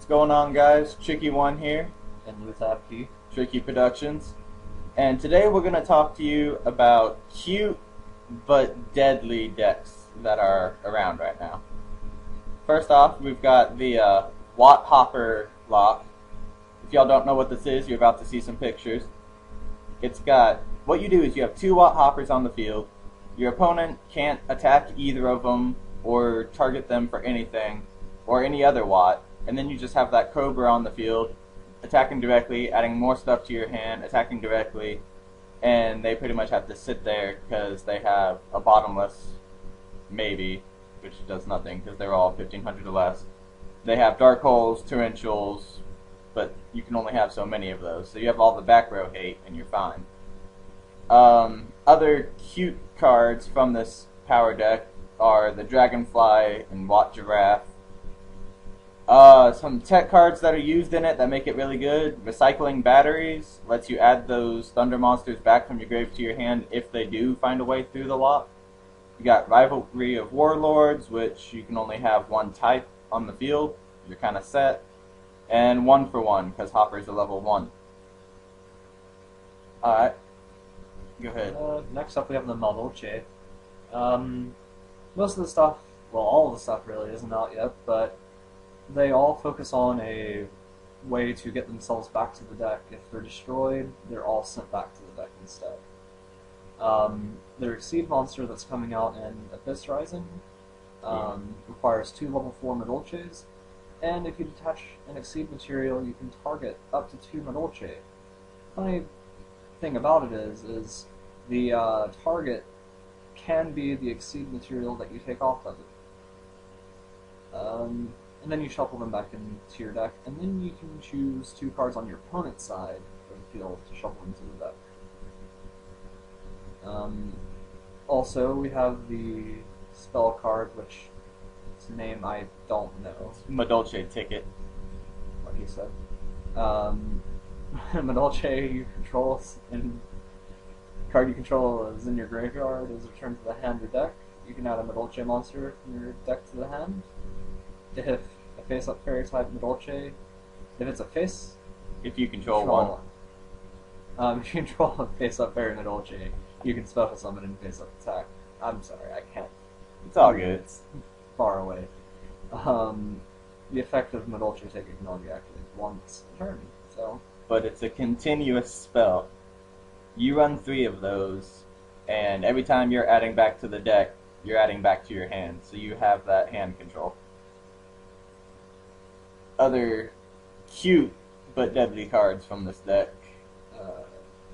What's going on, guys? Tricky1 here, And Watthopper. TricKeyProductions, and today we're going to talk to you about cute but deadly decks that are around right now. First off, we've got the Watthopper Lock. If y'all don't know what this is, you're about to see some pictures. It's got, what you do is you have two Watthoppers on the field. Your opponent can't attack either of them or target them for anything or any other Watt. And then you just have that Cobra on the field, attacking directly, adding more stuff to your hand, attacking directly, and they pretty much have to sit there because they have a bottomless, maybe, which does nothing because they're all 1500 or less. They have dark holes, torrentials, but you can only have so many of those. So you have all the back row hate, and you're fine. Other cute cards from this power deck are the Dragonfly and Watt Giraffe. Some tech cards that are used in it that make it really good. Recycling Batteries lets you add those Thunder Monsters back from your grave to your hand if they do find a way through the lock. You got Rivalry of Warlords, which you can only have one type on the field. You're kind of set. And 1 for 1, because Hopper's a level 1. Alright. Go ahead. Next up we have the Madolche. Most of the stuff, well all of the stuff really isn't out yet, but they all focus on a way to get themselves back to the deck. If they're destroyed, they're all sent back to the deck instead. Their Exceed monster that's coming out in Abyss Rising requires 2 level 4 Madolches, and if you detach an Exceed material, you can target up to 2 Madolche. Funny thing about it is the target can be the Exceed material that you take off of it. And then you shuffle them back into your deck, and then you can choose 2 cards on your opponent's side of the field to shuffle into the deck. Also, we have the spell card, which its name I don't know. Madolche Ticket. What he said. Madolche you control, and card you control is in your graveyard is returned to the hand or deck. You can add a Madolche monster from your deck to the hand. If a face-up fairy type Madolche, if it's a face, If you control one. If you control a face-up fairy Madolche, you can special summon and face-up attack. I'm sorry, I can't. It's all good. It's far away. The effect of Madolche Ticket can only be activated once a turn, so. But it's a continuous spell. You run 3 of those, and every time you're adding back to the deck, you're adding back to your hand, so you have that hand control. Other cute but deadly cards from this deck.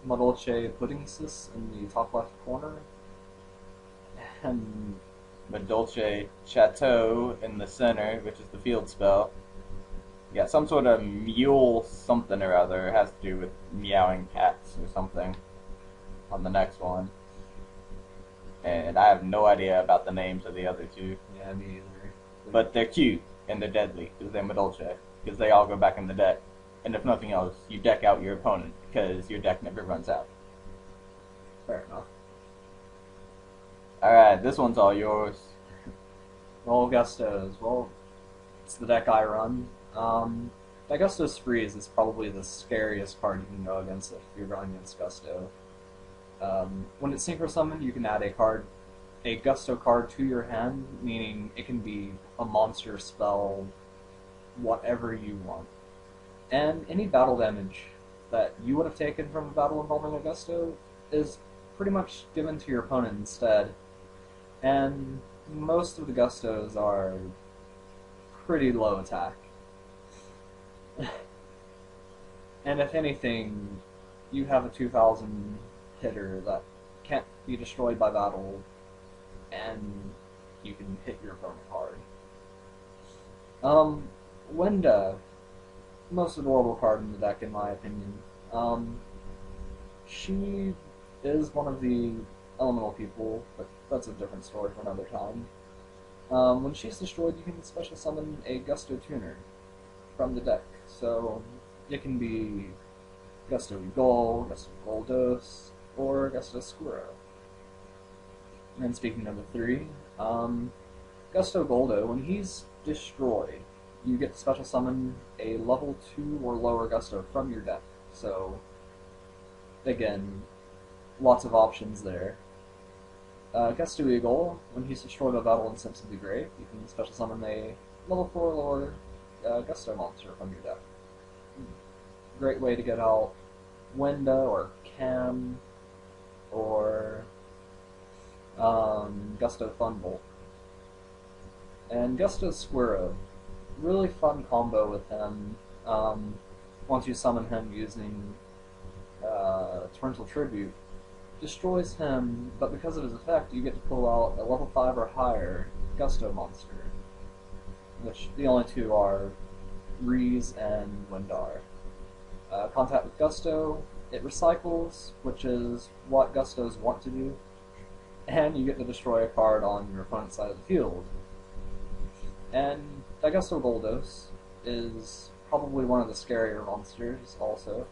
Madolche Puddingsis in the top left corner, and Madolche Chateau in the center, which is the field spell. You got some sort of mule something or other. It has to do with meowing cats or something on the next one. And I have no idea about the names of the other 2. yeah, me either. But they're cute, and they're deadly, because they're Madolche, because they all go back in the deck. And if nothing else, you deck out your opponent, because your deck never runs out. Fair enough. Alright, this one's all yours. Well, Gustos. Well, it's the deck I run. Gustos Freeze is probably the scariest card you can go against if you're running against Gusto. When it's Synchro Summoned, you can add a Gusto card to your hand, meaning it can be a monster, spell, whatever you want. And any battle damage that you would have taken from a battle involving a Gusto is pretty much given to your opponent instead. And most of the Gustos are pretty low attack. And if anything, you have a 2000 hitter that can't be destroyed by battle, and you can hit your opponent hard. Wenda, most adorable card in the deck in my opinion. She is one of the elemental people, but that's a different story for another time. When she's destroyed, you can special summon a Gusto Tuner from the deck. So it can be Gusto Gold, Gusto Goldos, or Gusto Squirrel. And speaking of the 3, Gusto Goldo, when he's destroyed, you get to special summon a level 2 or lower Gusto from your deck. So, again, lots of options there. Gusto Eagle, when he's destroyed by battle in Simpsons the Grave, you can special summon a level 4 or lower Gusto monster from your deck. Great way to get out Wenda or Cam or Gusto Thunbolt. And Gusto Squirrel, really fun combo with him. Once you summon him using Torrential Tribute, destroys him, but because of his effect, you get to pull out a level 5 or higher Gusto monster, which the only two are Reese and Wendar. Contact with Gusto, it recycles, which is what Gustos want to do, and you get to destroy a card on your opponent's side of the field. And Gusto Goldos is probably one of the scarier monsters also.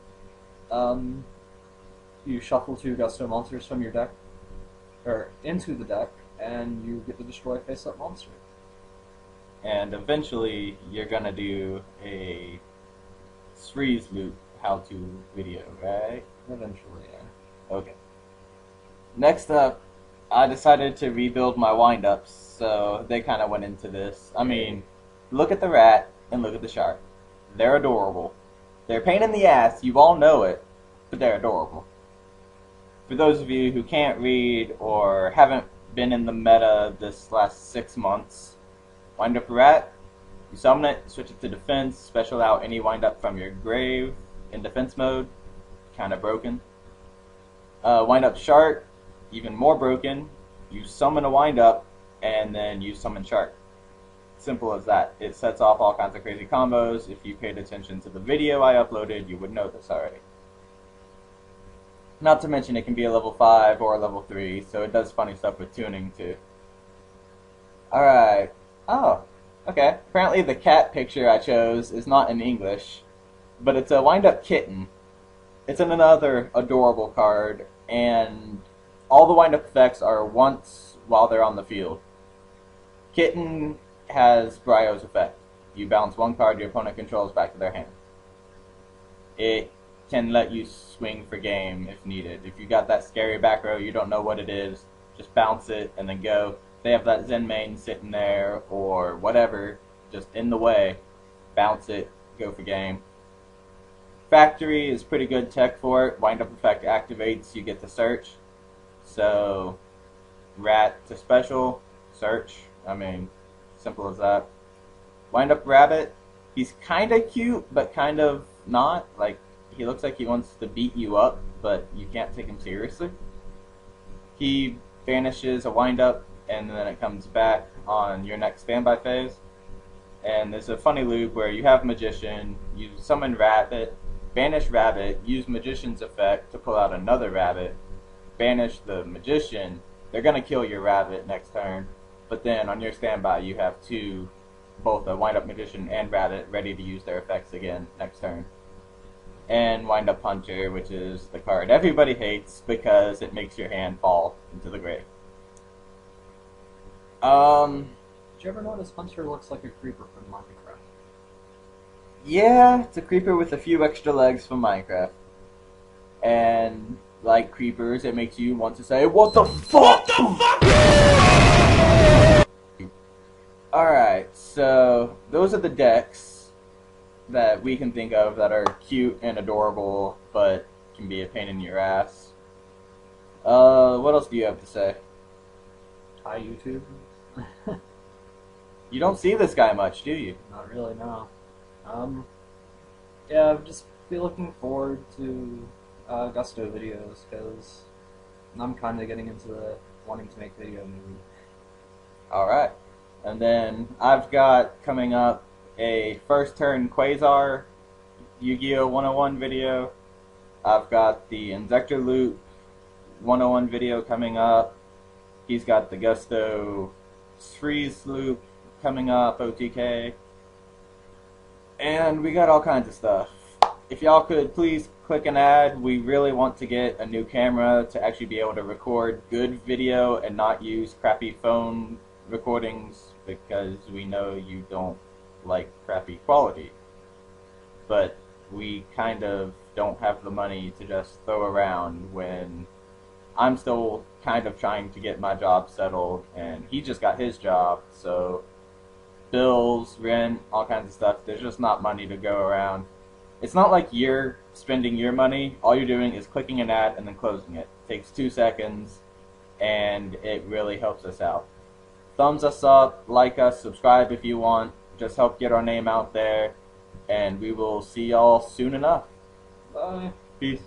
You shuffle 2 Gusto monsters from your deck, or into the deck, and you get to destroy a face-up monster. And eventually, you're gonna do a Sreeze loop how-to video, right? Eventually, yeah. Okay. Next up, I decided to rebuild my wind-ups, so they kind of went into this. I mean, look at the rat and look at the shark. They're adorable. They're a pain in the ass, you all know it, but they're adorable. For those of you who can't read or haven't been in the meta this last 6 months, wind up a rat, you summon it, switch it to defense, special out any wind up from your grave in defense mode, kind of broken. Wind up shark, even more broken, you summon a wind up and then you summon shark. Simple as that. It sets off all kinds of crazy combos. If you paid attention to the video I uploaded, you would know this already. Not to mention it can be a level 5 or a level 3, so it does funny stuff with tuning too. Alright. Oh, okay. Apparently the cat picture I chose is not in English, but it's a wind-up kitten. It's another adorable card, and all the wind-up effects are once while they're on the field. Kitten has Bryo's effect. You bounce one card your opponent controls back to their hand. It can let you swing for game if needed. If you got that scary back row, you don't know what it is, just bounce it and then go. If they have that Zen main sitting there or whatever, just in the way, bounce it, go for game. Factory is pretty good tech for it. Wind up effect activates, you get to search. So, rat to special, search. I mean, simple as that. Wind up rabbit, he's kind of cute, but kind of not. Like, he looks like he wants to beat you up, but you can't take him seriously. He banishes a wind up, and then it comes back on your next standby phase. And there's a funny loop where you have Magician, you summon Rabbit, banish Rabbit, use Magician's effect to pull out another Rabbit, banish the Magician. They're going to kill your Rabbit next turn, but then on your standby you have two, both a Wind Up Magician and Rabbit, ready to use their effects again next turn. And Wind Up Hunter, which is the card everybody hates because it makes your hand fall into the grave. Did you ever notice Hunter looks like a creeper from Minecraft? Yeah, it's a creeper with a few extra legs from Minecraft. And like creepers, it makes you want to say, "What the fuck?" What the fuck? Alright, so those are the decks that we can think of that are cute and adorable, but can be a pain in your ass. What else do you have to say? Hi, YouTube. You don't see this guy much, do you? Not really, no. Yeah, I've just be looking forward to Gusto videos, because I'm kind of getting into the wanting to make video mood. Alright. And then I've got coming up a first turn Quasar Yu-Gi-Oh! 101 video. I've got the Inzector Loop 101 video coming up. He's got the Gusto Freeze Loop coming up, OTK. And we got all kinds of stuff. If y'all could please click an ad, we really want to get a new camera to actually be able to record good video and not use crappy phone recordings, because we know you don't like crappy quality. But we kind of don't have the money to just throw around when I'm still kind of trying to get my job settled, and he just got his job, so bills, rent, all kinds of stuff. There's just not money to go around. It's not like you're spending your money. All you're doing is clicking an ad and then closing it. It takes 2 seconds, and it really helps us out. Thumbs us up, like us, subscribe if you want. Just help get our name out there, and we will see y'all soon enough. Bye. Peace.